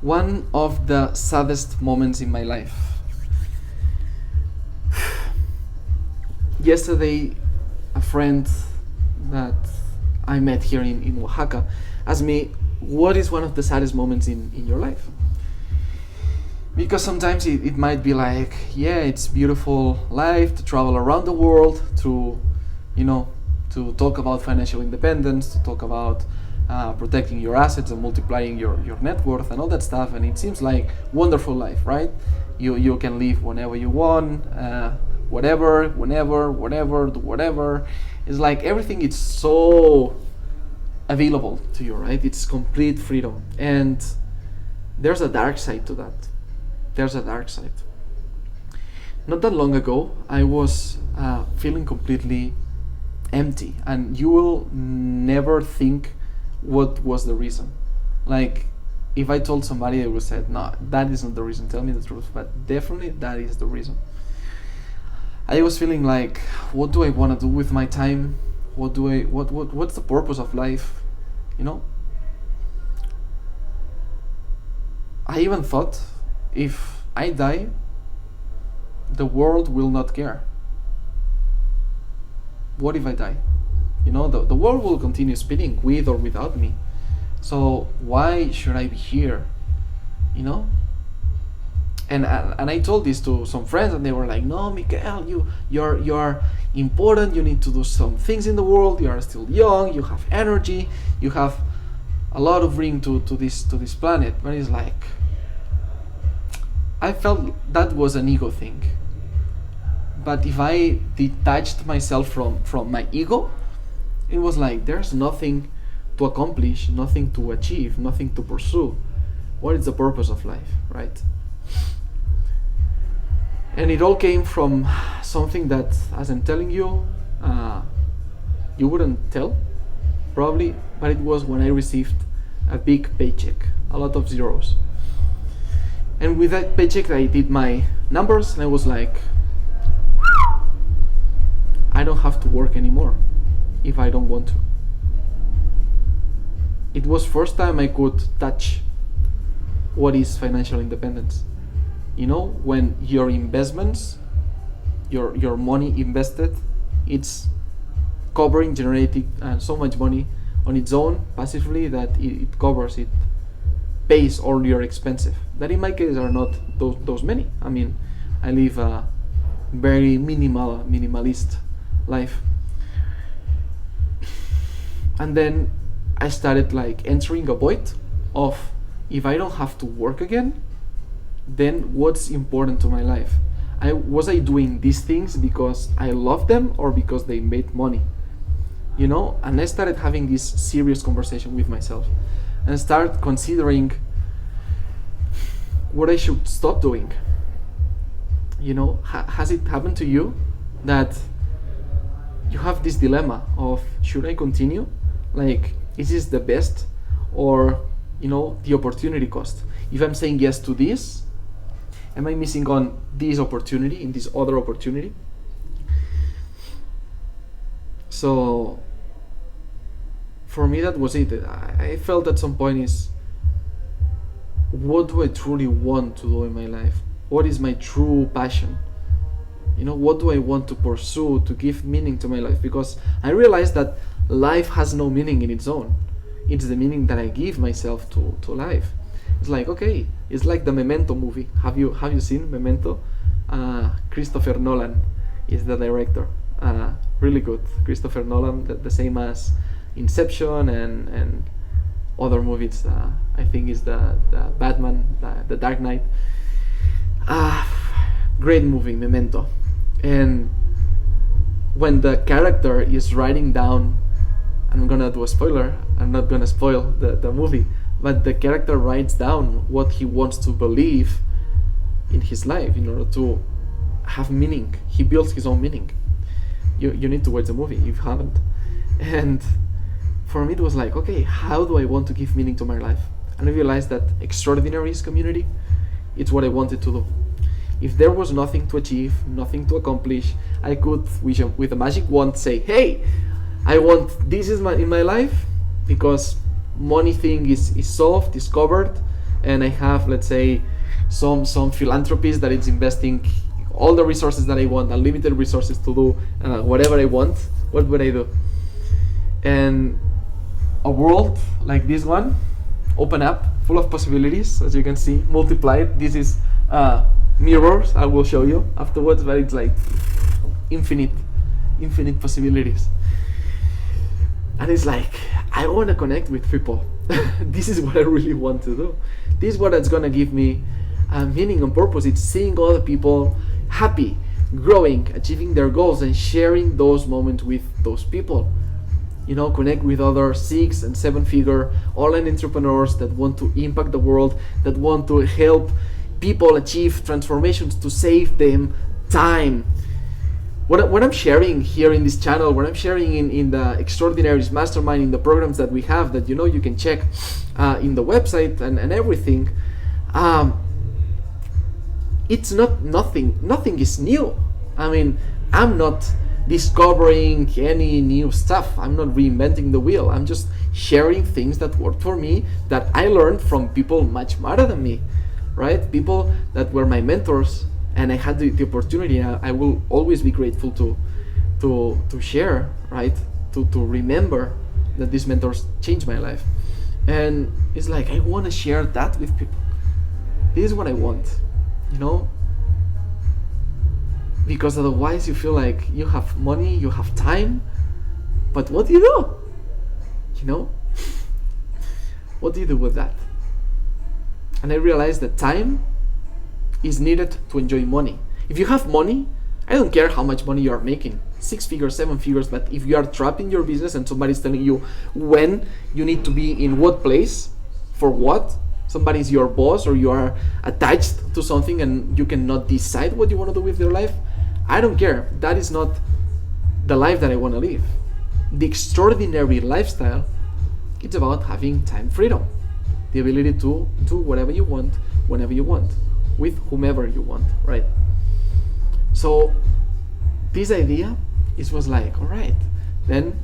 One of the saddest moments in my life. Yesterday, a friend that I met here in Oaxaca asked me, what is one of the saddest moments in your life? Because sometimes it might be like, yeah, it's beautiful life to travel around the world, to, to talk about financial independence, to talk about protecting your assets and multiplying your net worth and all that stuff. And it seems like wonderful life, right? You can live whenever you want, whatever, whenever, whatever, do whatever. It's like everything is so available to you, right? It's complete freedom. And there's a dark side to that. There's a dark side. Not that long ago, I was feeling completely empty, and you will never think what was the reason. Like, if I told somebody, they would say, no, that isn't the reason, tell me the truth. But definitely that is the reason. I was feeling like, what do I want to do with my time? What's the purpose of life? I even thought, if I die, the world will not care. What if I die? The world will continue spinning with or without me. So why should I be here? And I told this to some friends, and they were like, no, Miguel, you're important, you need to do some things in the world, you are still young, you have energy, you have a lot of bring to this planet. But it's like, I felt that was an ego thing. But if I detached myself from my ego, it was like, there's nothing to accomplish, nothing to achieve, nothing to pursue. What is the purpose of life, right? And it all came from something that, as I'm telling you, you wouldn't tell, probably, but it was when I received a big paycheck, a lot of zeros. And with that paycheck, I did my numbers, and I was like, I don't have to work anymore if I don't want to. It was first time I could touch what is financial independence. When your investments, your money invested, it's generating so much money on its own passively that it covers, it pays all your expenses. That in my case are not those many. I mean, I live a very minimalist life. And then I started like entering a void of, if I don't have to work again, then what's important to my life? Was I doing these things because I love them or because they made money? And I started having this serious conversation with myself and start considering what I should stop doing. Has it happened to you that you have this dilemma of, should I continue? Like, is this the best, or the opportunity cost? If I'm saying yes to this, am I missing on this opportunity, in this other opportunity? So for me, that was it. I felt at some point is, what do I truly want to do in my life? What is my true passion? What do I want to pursue to give meaning to my life? Because I realized that life has no meaning in its own. It's the meaning that I give myself to life. It's like, okay, it's like the Memento movie. Have you seen Memento? Christopher Nolan is the director. Really good. Christopher Nolan, the same as Inception and other movies. I think is the Batman, the Dark Knight. Great movie, Memento. And when the character is writing down, I'm gonna do a spoiler, I'm not gonna spoil the movie, but the character writes down what he wants to believe in his life in order to have meaning. He builds his own meaning. You need to watch the movie if you haven't. And for me it was like, okay, how do I want to give meaning to my life? And I realized that Extraordinaries community, it's what I wanted to do. If there was nothing to achieve, nothing to accomplish, I could, with a magic wand, say, hey, I want this in my life, because money thing is solved, is covered, and I have, let's say, some philanthropies that it's investing all the resources that I want, unlimited resources to do whatever I want, what would I do? And a world like this one, open up, full of possibilities, as you can see, multiplied. This is mirrors, I will show you afterwards, but it's like infinite possibilities. And it's like, I want to connect with people. This is what I really want to do. This is what it's going to give me meaning and purpose. It's seeing other people happy, growing, achieving their goals, and sharing those moments with those people. You know, connect with other 6 and 7 figure online entrepreneurs that want to impact the world, that want to help people achieve transformations, to save them time. What I'm sharing here in this channel, what I'm sharing in the Extraordinaries Mastermind, in the programs that we have, that you can check in the website and everything, it's nothing is new. I mean, I'm not discovering any new stuff. I'm not reinventing the wheel. I'm just sharing things that worked for me, that I learned from people much smarter than me, right? People that were my mentors, and I had the opportunity. I will always be grateful to share, right? To remember that these mentors changed my life. And it's like, I want to share that with people. This is what I want, because otherwise you feel like you have money, you have time, but what do you do? What do you do with that? And I realized that time is needed to enjoy money. If you have money, I don't care how much money you are making, 6 figures, 7 figures, but if you are trapped in your business and somebody's telling you when you need to be in what place, for what, somebody's your boss, or you are attached to something and you cannot decide what you want to do with your life, I don't care. That is not the life that I want to live. The extraordinary lifestyle, it's about having time freedom, the ability to do whatever you want, whenever you want, with whomever you want, right? So this idea, it was like, all right, then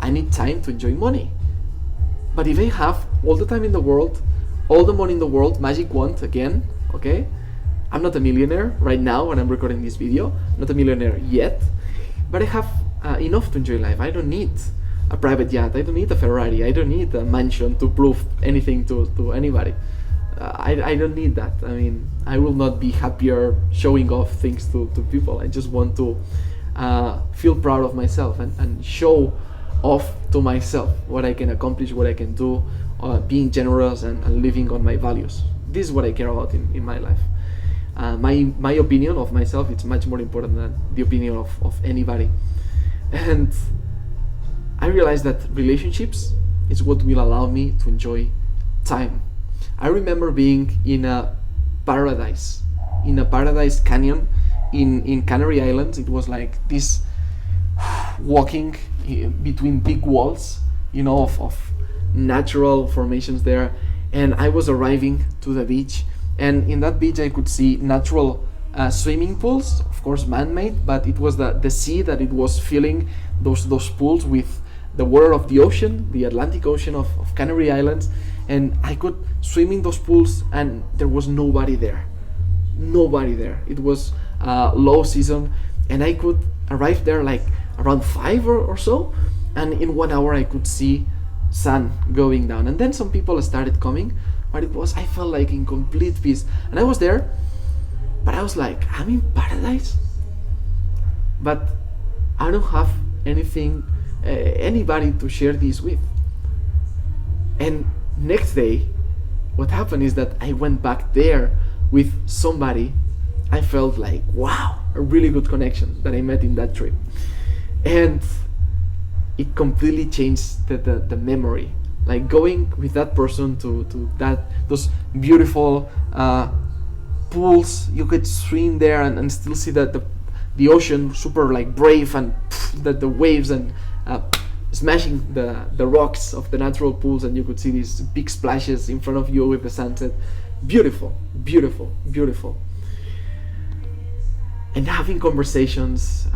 I need time to enjoy money. But if I have all the time in the world, all the money in the world, magic wand again, okay? I'm not a millionaire right now when I'm recording this video, not a millionaire yet, but I have enough to enjoy life. I don't need a private yacht, I don't need a Ferrari, I don't need a mansion to prove anything to anybody. I don't need that. I mean, I will not be happier showing off things to people. I just want to feel proud of myself and show off to myself what I can accomplish, what I can do, being generous and living on my values. This is what I care about in my life. My opinion of myself, it's much more important than the opinion of anybody. And I realized that relationships is what will allow me to enjoy time. I remember being in a paradise canyon in Canary Islands. It was like this walking between big walls, of natural formations there. And I was arriving to the beach, and in that beach I could see natural swimming pools, of course man-made, but it was the sea that it was filling those pools with the water of the ocean, the Atlantic Ocean of Canary Islands. And I could swim in those pools and there was nobody there. It was low season, and I could arrive there like around 5 or so, and in 1 hour I could see sun going down. And then some people started coming, but I felt like in complete peace. And I was there, but I was like, I'm in paradise, but I don't have anybody to share this with. And next day, what happened is that I went back there with somebody. I felt like, wow, a really good connection that I met in that trip. And it completely changed the memory. Like going with that person to those beautiful pools, you could swim there and still see that the ocean super like brave, and that the waves and smashing the rocks of the natural pools, and you could see these big splashes in front of you with the sunset. Beautiful. And having conversations,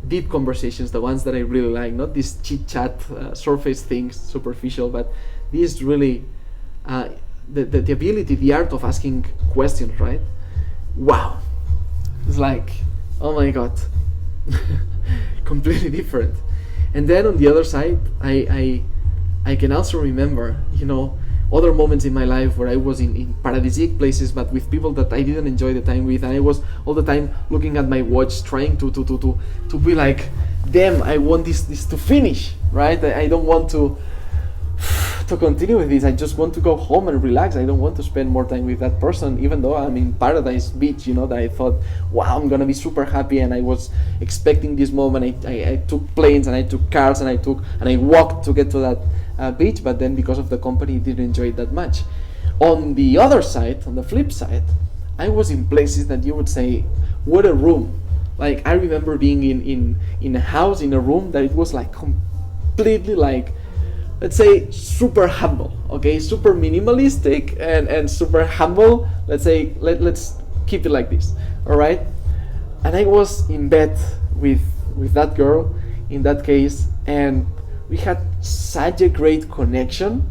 deep conversations, the ones that I really like, not this chit chat, surface things, superficial, but these really the ability, the art of asking questions, right? Wow, it's like, oh my god, completely different. And then on the other side, I can also remember, other moments in my life where I was in paradisiac places, but with people that I didn't enjoy the time with, and I was all the time looking at my watch, trying to be like, damn, I want this to finish, right? I don't want to continue with this. I just want to go home and relax. I don't want to spend more time with that person, even though I'm in Paradise Beach, that I thought, wow, I'm gonna be super happy, and I was expecting this moment. I took planes and I took cars and I walked to get to that beach, but then because of the company, I didn't enjoy it that much. On the other side, on the flip side, I was in places that you would say, what a room. Like, I remember being in a house, in a room that it was like completely like, let's say, super humble, okay, super minimalistic and super humble. Let's say, let's keep it like this, all right? And I was in bed with that girl in that case, and we had such a great connection,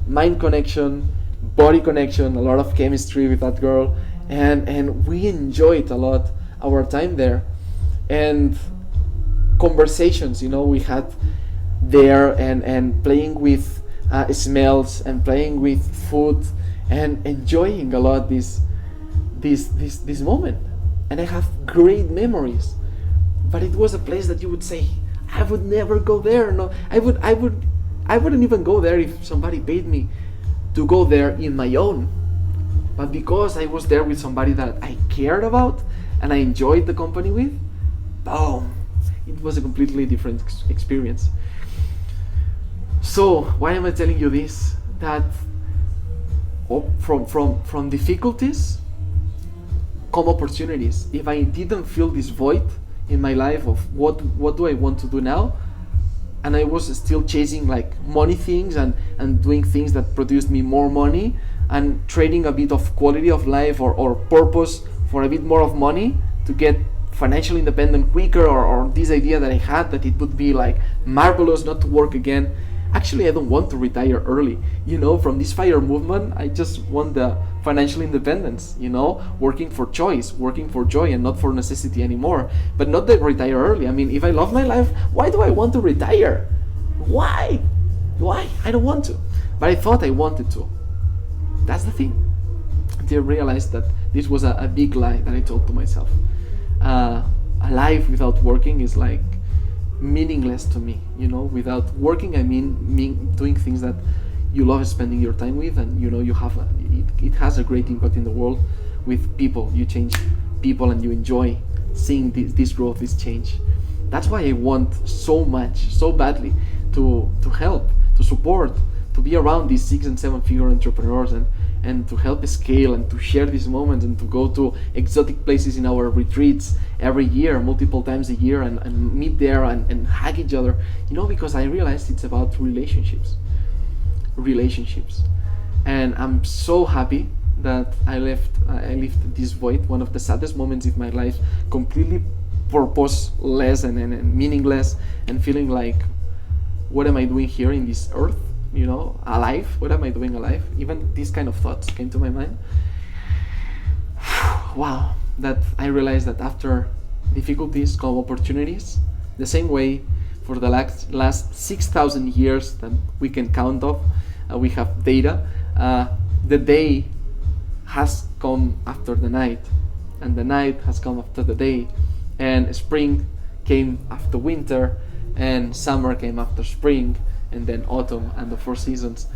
mind connection, body connection, a lot of chemistry with that girl, and we enjoyed a lot our time there, and conversations, we had there, and playing with smells and playing with food and enjoying a lot this moment. And I have great memories, but it was a place that you would say, I would never go there. No, I wouldn't even go there if somebody paid me to go there in my own. But because I was there with somebody that I cared about and I enjoyed the company with, boom, it was a completely different experience. So why am I telling you this? That from difficulties come opportunities. If I didn't feel this void in my life of what do I want to do now, and I was still chasing like money things and doing things that produced me more money and trading a bit of quality of life or purpose for a bit more of money to get financially independent quicker, or this idea that I had that it would be like marvelous not to work again. Actually, I don't want to retire early. From this FIRE movement, I just want the financial independence, working for choice, working for joy, and not for necessity anymore. But not that retire early. I mean, if I love my life, why do I want to retire? Why? I don't want to. But I thought I wanted to. That's the thing. Until I realized that this was a big lie that I told to myself. A life without working is like meaningless to me. Without working, I mean doing things that you love spending your time with, and you have it has a great impact in the world with people. You change people and you enjoy seeing this growth, this change. That's why I want so much, so badly to help, to support, to be around these 6 and 7 figure entrepreneurs and to help scale and to share these moments and to go to exotic places in our retreats every year, multiple times a year, and meet there and hug each other, because I realized it's about relationships. And I'm so happy that I left this void, one of the saddest moments in my life, completely purposeless and meaningless, and feeling like, what am I doing here in this earth? Alive? What am I doing alive? Even these kind of thoughts came to my mind. Wow, that I realized that after difficulties come opportunities. The same way for the last 6,000 years that we can count of, we have data, the day has come after the night, and the night has come after the day, and spring came after winter, and summer came after spring, and then autumn, and the 4 seasons.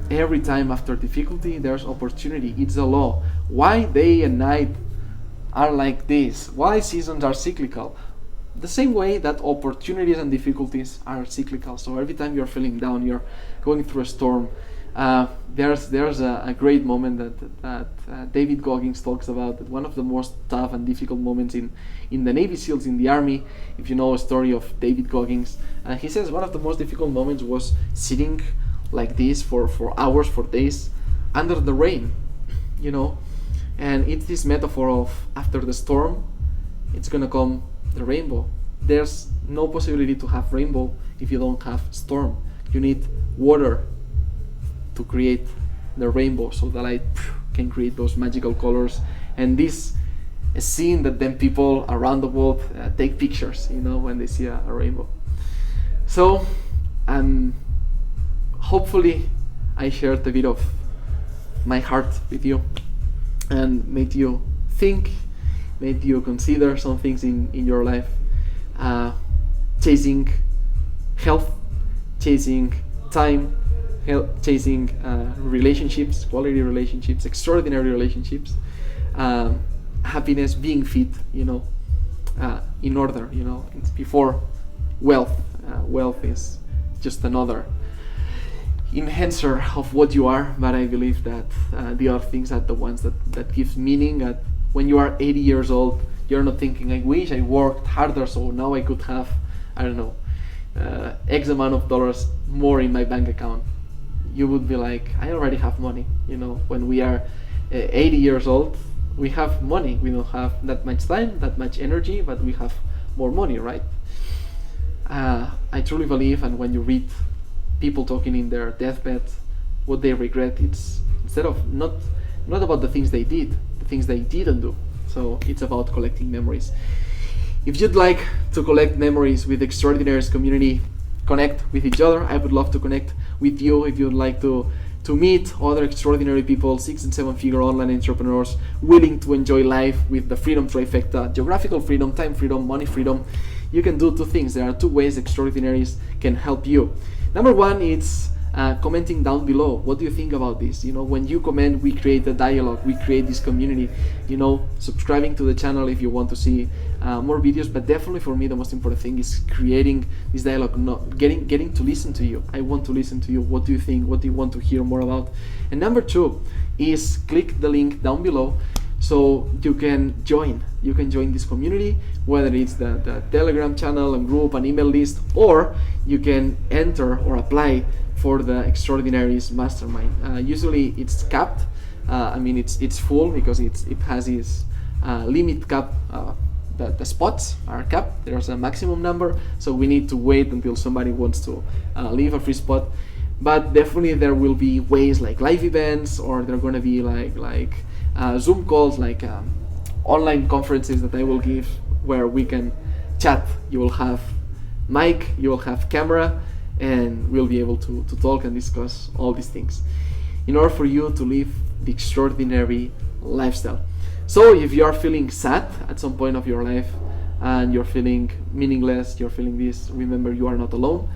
Every time after difficulty there's opportunity. It's a law. Why day and night are like this? Why seasons are cyclical? The same way that opportunities and difficulties are cyclical. So every time you're feeling down, you're going through a storm, there's a great moment that David Goggins talks about, that one of the most tough and difficult moments in the Navy SEALs, in the Army. If you know a story of David Goggins, he says one of the most difficult moments was sitting like this for hours, for days, under the rain, and it's this metaphor of after the storm, it's gonna come the rainbow. There's no possibility to have rainbow if you don't have storm. You need water to create the rainbow, so the light can create those magical colors, and this a scene that then people around the world take pictures, you know, when they see a rainbow. So hopefully I shared a bit of my heart with you and made you think, made you consider some things in your life, chasing health, chasing time, chasing relationships, quality relationships, extraordinary relationships, happiness, being fit, you know, in order, you know, it's before wealth. Wealth is just another enhancer of what you are, but I believe that the other things are the ones that gives meaning. That when you are 80 years old, you're not thinking, I wish I worked harder so now I could have, I don't know, X amount of dollars more in my bank account. You would be like, I already have money. You know, when we are 80 years old, we have money. We don't have that much time, that much energy, but we have more money, right? I truly believe, and when you read people talking in their deathbed, what they regret, it's instead of not about the things they did, the things they didn't do. So it's about collecting memories. If you'd like to collect memories with Extraordinaries community, connect with each other. I would love to connect with you. If you'd like to meet other extraordinary people, 6 and 7 figure online entrepreneurs willing to enjoy life with the freedom trifecta: geographical freedom, time freedom, money freedom, you can do two things. There are two ways Extraordinaries can help you. Number one is commenting down below. What do you think about this? You know, when you comment, we create a dialogue, we create this community. You know, subscribing to the channel if you want to see more videos, but definitely for me the most important thing is creating this dialogue, not getting to listen to you. I want to listen to you. What do you think? What do you want to hear more about? And number two is click the link down below so you can join. You can join this community, whether it's the Telegram channel and group and email list, or you can enter or apply for the Extraordinaries Mastermind. Usually it's capped. I mean, it's full because it has this limit cap. The spots are capped. There's a maximum number, so we need to wait until somebody wants to leave a free spot. But definitely there will be ways like live events, or there are going to be like Zoom calls, like online conferences that I will give where we can chat. You will have mic, you will have camera, and we'll be able to talk and discuss all these things in order for you to live the extraordinary lifestyle. So if you are feeling sad at some point of your life and you're feeling meaningless, you're feeling this, remember you are not alone.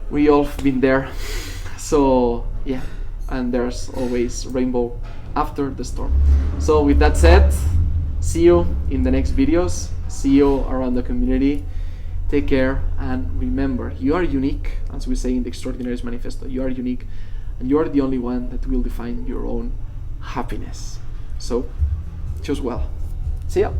We all have been there. So yeah, and there's always rainbow after the storm. So with that said, see you in the next videos, see you around the community. Take care, and remember, you are unique, as we say in the Extraordinaries Manifesto. You are unique, and you are the only one that will define your own happiness. So choose well. See ya.